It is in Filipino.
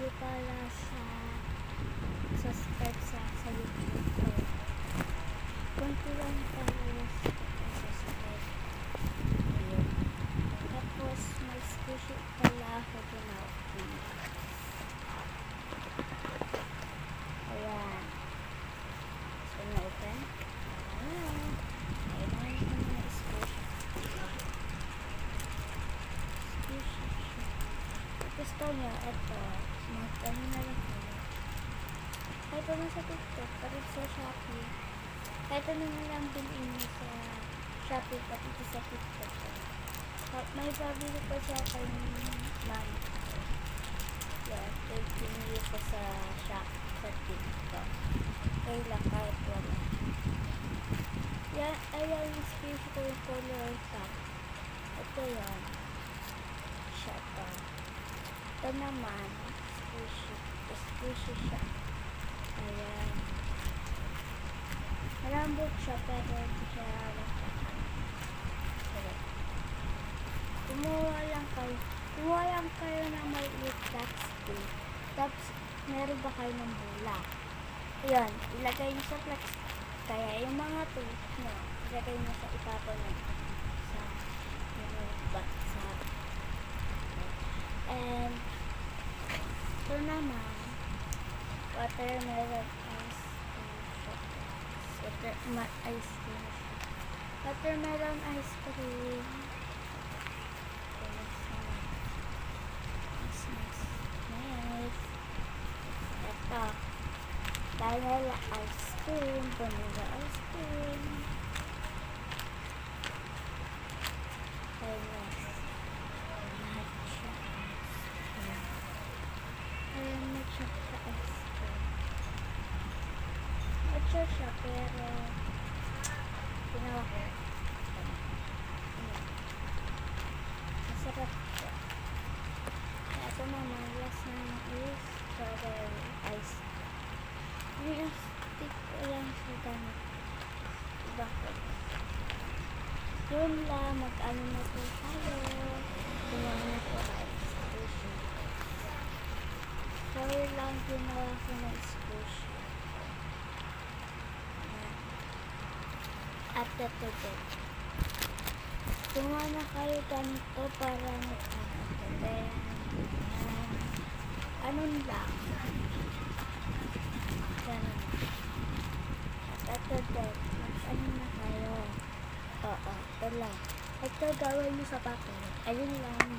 hindi pala sa subscribe sa YouTube ko. Kunti lang pala sa subscribe. Ayun. Tapos may squishy pala ako ginawa. Ayan. So na-open. Ayan. Ayan ko na squishy. Squishy siya. Gusto nyo, ito. Mag-ano na lang kayo. Kahit ano sa TikTok, pati sa Shopee. Kahit ano na lang bilhin nyo sa Shopee, pati sa TikTok. May pabili ko siya kay mami. Yeah, kaya pinili ko sa Shopee, sa TikTok. Kaya lang kahit wala. Yan, ayan yung squishy ko yung color top. Ito yan. Siya to. Ito naman, squishy siya. Ayan. Malambot siya pero hindi siya lakasan. Kumuha lang kayo ng maliit flex tape. Tapos, meron ba kayo ng bola? Ayan, ilagay nyo sa flex. Kaya yung mga tape nyo, ilagay nyo sa ibabaw nyo. Sa and ito naman, watermelon ice cream. Watermelon ice cream. Nice. Ito. Vanilla ice cream. Vanilla ice cream. Matcha ice cream. Matcha siya pero ginawa ko. Masarap siya. Ito naman, last naman is strawberry ice cream. Yung stick ko lang sa gamit. Bakit? Yun lang, mag-ano na po tayo. Ginawa na po ice cream. Sorry lang, ginawa ko na squishy. At ito din. Gumawa na kayo ganito para magkakaganda. Anong lang. Ganun. At ito din. Mag-ano na kayo. Oo, ito lang. Ito gawin nyo sa papel. Ayun lang.